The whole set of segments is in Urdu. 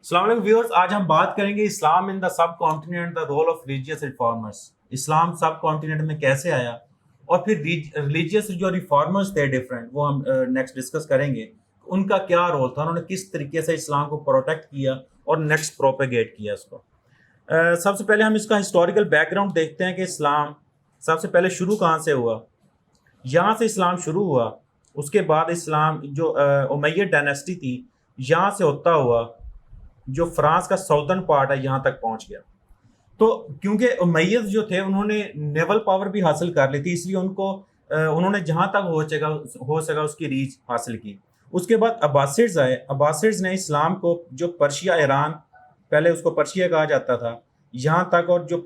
السلام علیکم ویورز، آج ہم بات کریں گے Islam in the subcontinent, the role of religious reformers. اسلام سب کانٹیننٹ میں کیسے آیا اور پھر ریلیجیس جو ریفارمرز تھے ڈفرینٹ، وہ ہم نیکسٹ ڈسکس کریں گے۔ ان کا کیا رول تھا، انہوں نے کس طریقے سے اسلام کو پروٹیکٹ کیا اور نیکسٹ پروپیگیٹ کیا اس کو۔ سب سے پہلے ہم اس کا ہسٹوریکل بیک گراؤنڈ دیکھتے ہیں کہ اسلام سب سے پہلے شروع کہاں سے ہوا۔ یہاں سے اسلام شروع ہوا، اس کے بعد اسلام جو امیہ ڈائنیسٹی تھی یہاں سے ہوتا ہوا جو فرانس کا ساؤدرن پارٹ ہے یہاں تک پہنچ گیا۔ تو کیونکہ امیyyد جو تھے انہوں نے نیول پاور بھی حاصل کر لی تھی، اس لیے انہوں نے جہاں تک ہو سکا اس کی ریچ حاصل کی۔ اس کے بعد عباسڈز آئے۔ عباسڈز نے اسلام کو جو پرشیا، ایران، پہلے اس کو پرشیا کہا جاتا تھا، یہاں تک، اور جو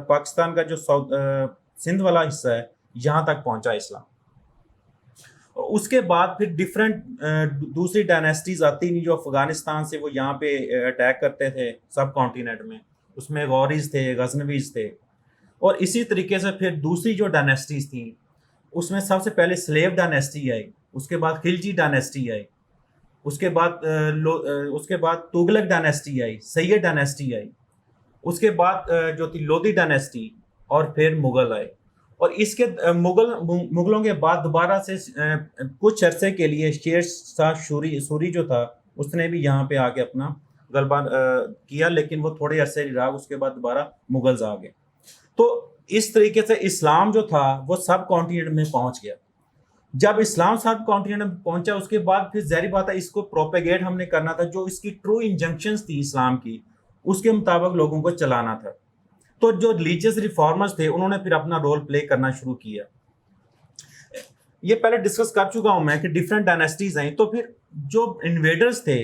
پاکستان کا جو سندھ والا حصہ ہے یہاں تک پہنچا اسلام۔ اس کے بعد پھر ڈفرینٹ دوسری ڈائنیسٹیز آتی ہیں جو افغانستان سے وہ یہاں پہ اٹیک کرتے تھے سب کانٹیننٹ میں، اس میں غوریز تھے، غزنویز تھے، اور اسی طریقے سے پھر دوسری جو ڈائنیسٹیز تھیں اس میں سب سے پہلے سلیو ڈائنیسٹی آئی، اس کے بعد خلجی ڈائنیسٹی آئی، اس کے بعد تغلق ڈائنیسٹی آئی، سید ڈائنیسٹی آئی، اس کے بعد جو تھی لودھی ڈائنیسٹی، اور پھر مغل آئے۔ اور اس کے مغلوں کے بعد دوبارہ سے کچھ عرصے کے لیے شیر شاہ سوری جو تھا اس نے بھی یہاں پہ آ کے اپنا غلبہ کیا، لیکن وہ تھوڑے عرصے رہا، اس کے بعد دوبارہ مغلز آ گئے۔ تو اس طریقے سے اسلام جو تھا وہ سب کانٹیننٹ میں پہنچ گیا۔ جب اسلام سب کانٹیننٹ میں پہنچا اس کے بعد پھر ظاہری بات ہے اس کو پروپیگیٹ ہم نے کرنا تھا، جو اس کی ٹرو انجنکشنز تھی اسلام کی اس کے مطابق لوگوں کو چلانا تھا۔ تو جو ریلیجیس ریفارمرز تھے انہوں نے پھر اپنا رول پلے کرنا شروع کیا۔ یہ پہلے ڈسکس کر چکا ہوں میں کہ ڈفرینٹ ڈائنیسٹیز ہیں، تو پھر جو انویڈرز تھے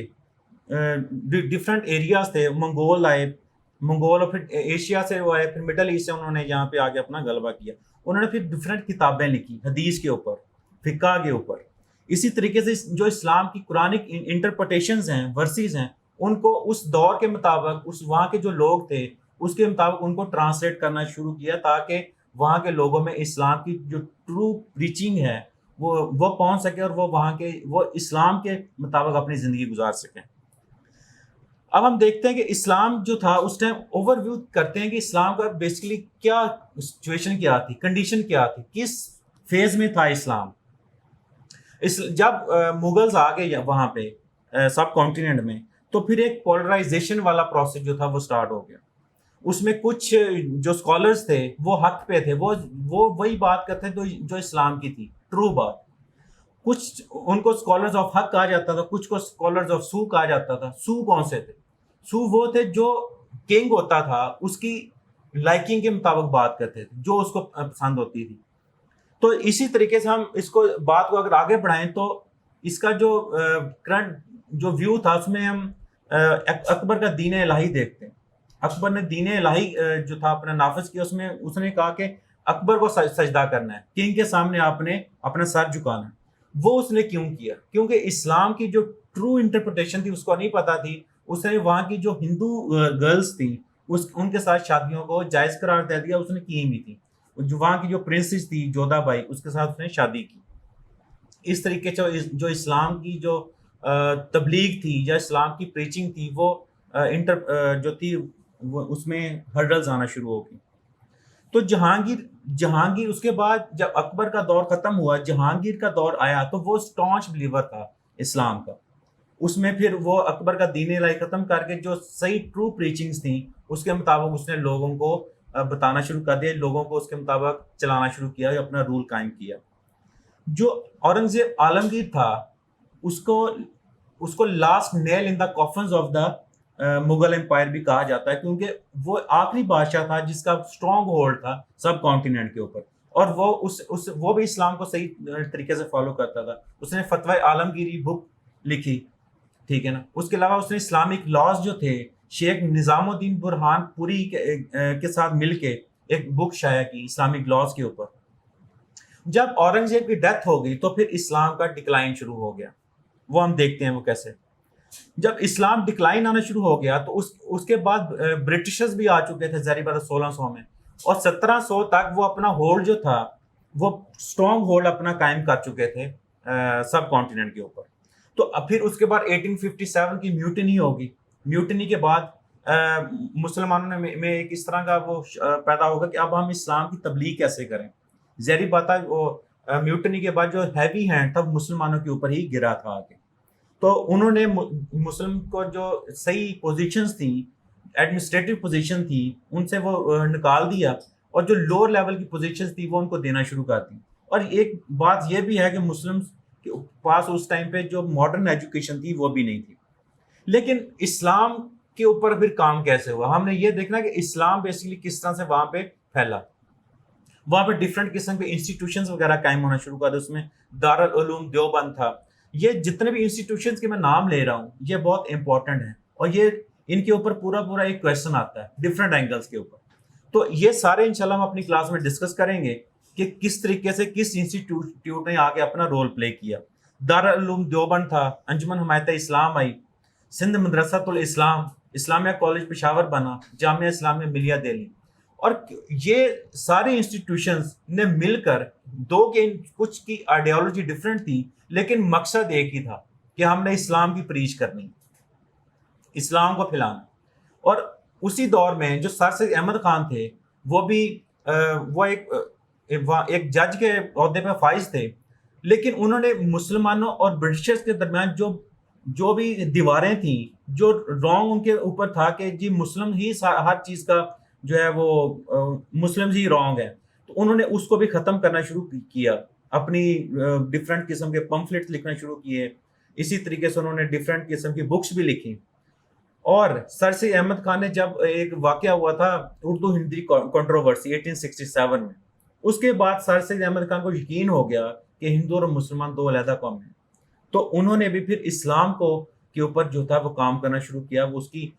ڈفرینٹ ایریاز تھے، منگول آئے، منگول، اور پھر ایشیا سے وہ آئے، پھر مڈل ایسٹ سے انہوں نے یہاں پہ آگے اپنا غلبہ کیا۔ انہوں نے پھر ڈفرینٹ کتابیں لکھی حدیث کے اوپر، فقہ کے اوپر۔ اسی طریقے سے جو اسلام کی قرآنک انٹرپریٹیشنز ہیں، ورسز ہیں، ان کو اس دور کے مطابق، اس وہاں کے جو لوگ تھے اس کے مطابق ان کو ٹرانسلیٹ کرنا شروع کیا، تاکہ وہاں کے لوگوں میں اسلام کی جو ٹرو پریچنگ ہے وہ پہنچ سکے اور وہ وہاں کے وہ اسلام کے مطابق اپنی زندگی گزار سکیں۔ اب ہم دیکھتے ہیں کہ اسلام جو تھا اس ٹائم اوور ویو کرتے ہیں کہ اسلام کا بیسیکلی کیا سچویشن کیا تھی، کنڈیشن کیا تھی، کس فیز میں تھا اسلام۔ جب مغلز آ گئے وہاں پہ سب کانٹیننٹ میں، تو پھر ایک پولرائزیشن والا پروسیس جو تھا وہ سٹارٹ ہو گیا۔ اس میں کچھ جو سکولرز تھے وہ حق پہ تھے، وہ وہی بات کرتے تھے جو اسلام کی تھی، ٹرو بات۔ کچھ ان کو سکولرز آف حق کہا جاتا تھا، کچھ کو سکولرز آف سو کہا جاتا تھا۔ سو کون سے تھے؟ سو وہ تھے جو کنگ ہوتا تھا اس کی لائکنگ کے مطابق بات کرتے تھے، جو اس کو پسند ہوتی تھی۔ تو اسی طریقے سے ہم اس کو بات کو اگر آگے بڑھائیں تو اس کا جو کرنٹ جو ویو تھا اس میں ہم اکبر کا دین الہی دیکھتے ہیں۔ اکبر نے دین الہی جو تھا اپنا نافذ کیا، اس نے کہا کہ اکبر کو سجدہ کرنا ہے، کنگ کے سامنے آپ نے اپنا سر جھکانا ہے۔ وہ اس نے کیوں کیا؟ کیونکہ اسلام کی جو ٹرو انٹرپریٹیشن تھی اس کو نہیں پتا تھی۔ اس نے وہاں کی جو ہندو گرلز تھیں ان کے ساتھ شادیوں کو جائز قرار دے دیا، اس نے کی بھی تھی۔ جو وہاں کی جو پرنسس تھی جودھا بائی، اس کے ساتھ اس نے شادی کی۔ اس طریقے سے جو اسلام کی جو تبلیغ تھی یا اسلام کی پریچنگ تھی وہ جو تھی اس میں ہرڈلز آنا شروع ہو گئی۔ تو جہانگیر اس کے بعد جب اکبر کا دور ختم ہوا، جہانگیر کا دور آیا تو وہ اسٹانچ بلیور تھا اسلام کا۔ اس میں پھر وہ اکبر کا دین الہی ختم کر کے جو صحیح ٹرو پریچنگز تھیں اس کے مطابق اس نے لوگوں کو بتانا شروع کر دیا، لوگوں کو اس کے مطابق چلانا شروع کیا، اپنا رول قائم کیا۔ جو اورنگزیب عالمگیر تھا اس کو last nail in the coffins of the Mughal empire بھی کہا جاتا ہے، کیونکہ وہ آخری بادشاہ تھا جس کا اسٹرانگ ہولڈ تھا سب کانٹیننٹ کے اوپر، اور وہ بھی اسلام کو صحیح طریقے سے فالو کرتا تھا۔ اس نے فتویٰ عالمگیری بک لکھی، ٹھیک ہے نا۔ اس کے علاوہ اس نے اسلامک لاز جو تھے شیخ نظام الدین برہان پوری کے ساتھ مل کے ایک بک شائع کی اسلامک لاز کے اوپر۔ جب اورنگزیب کی ڈیتھ ہو گئی تو پھر اسلام کا ڈکلائن شروع ہو گیا۔ وہ ہم دیکھتے ہیں وہ کیسے۔ جب اسلام ڈکلائن آنا شروع ہو گیا تو اس کے بعد برٹشرز بھی آ چکے تھے ظاہری بات 1600 میں، اور 1700 تک وہ اپنا ہولڈ جو تھا وہ اسٹرانگ ہولڈ اپنا قائم کر چکے تھے سب کانٹیننٹ کے اوپر۔ تو پھر اس کے بعد 1857 کی میوٹنی ہوگی، میوٹنی کے بعد مسلمانوں میں ایک اس طرح کا وہ پیدا ہوگا کہ اب ہم اسلام کی تبلیغ کیسے کریں. ظاہری بات ہے وہ میوٹنی کے بعد جو ہیوی ہینڈ تھا مسلمانوں کے اوپر ہی گرا تھا آگے. تو انہوں نے مسلم کو جو صحیح پوزیشنز تھیں، ایڈمنسٹریٹو پوزیشن تھی، ان سے وہ نکال دیا، اور جو لوور لیول کی پوزیشنز تھی وہ ان کو دینا شروع کر دی. اور ایک بات یہ بھی ہے کہ مسلم کے پاس اس ٹائم پہ جو ماڈرن ایجوکیشن تھی وہ بھی نہیں تھی. لیکن اسلام کے اوپر پھر کام کیسے ہوا؟ ہم نے یہ دیکھنا کہ اسلام بیسیکلی کس طرح سے وہاں پہ پھیلا. وہاں پہ ڈفرینٹ قسم کے انسٹیٹیوشنز وغیرہ قائم ہونا شروع کر دے. اس میں دارالعلوم دیوبند تھا. یہ جتنے بھی انسٹیٹیوشنز کے میں نام لے رہا ہوں یہ بہت امپورٹنٹ ہیں، اور یہ ان کے اوپر پورا ایک کویشچن آتا ہے ڈفرینٹ اینگلز کے اوپر. تو یہ سارے انشاءاللہ ہم اپنی کلاس میں ڈسکس کریں گے کہ کس طریقے سے کس انسٹیٹیوٹ نے آگے اپنا رول پلے کیا. دارالعلوم دیوبند تھا، انجمن حمایت اسلام آئی، سندھ مدرسۃ الاسلام، اسلامیہ کالج پشاور بنا، جامعہ اسلامیہ ملیہ دہلی. اور یہ سارے انسٹیٹیوشنز نے مل کر دو کے کچھ کی آئیڈیالوجی ڈفرینٹ تھی، لیکن مقصد ایک ہی تھا کہ ہم نے اسلام کی پریچ کرنی، اسلام کو پھیلانا. اور اسی دور میں جو سر سید احمد خان تھے وہ بھی وہ ایک جج کے عہدے پہ فائز تھے، لیکن انہوں نے مسلمانوں اور برٹشرز کے درمیان جو بھی دیواریں تھیں، جو رانگ ان کے اوپر تھا کہ جی مسلم ہی ہر چیز کا جو ہے وہ مسلم ہی رانگ ہے، تو انہوں نے اس کو بھی ختم کرنا شروع کیا. اپنی ڈفرینٹ قسم کے پمفلٹس لکھنا شروع کیے. اسی طریقے سے انہوں نے ڈفرینٹ قسم کی بکس بھی لکھی. اور سر سید احمد خان نے جب ایک واقعہ ہوا تھا اردو ہندی کنٹروورسی 1867 میں، اس کے بعد سر سید احمد خان کو یقین ہو گیا کہ ہندو اور مسلمان دو علیحدہ قوم ہیں. تو انہوں نے بھی پھر اسلام کے اوپر جو تھا وہ کام کرنا شروع کیا. وہ اس کی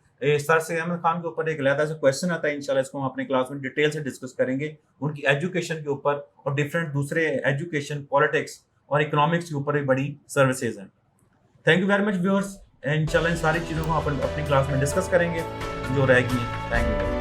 سر سید احمد خان کے اوپر ایک علیحدہ سے کویشچن آتا ہے، انشاءاللہ اس کو ہم اپنے کلاس میں ڈیٹیل سے ڈسکس کریں گے. ان کی ایجوکیشن کے اوپر اور ڈفرینٹ دوسرے ایجوکیشن، پالیٹکس اور اکنامکس کے اوپر بھی بڑی سروسز ہیں. Thank you very much viewers. انشاءاللہ ان ساری چیزوں کو اپنی کلاس میں ڈسکس کریں گے جو رہے گی. Thank you.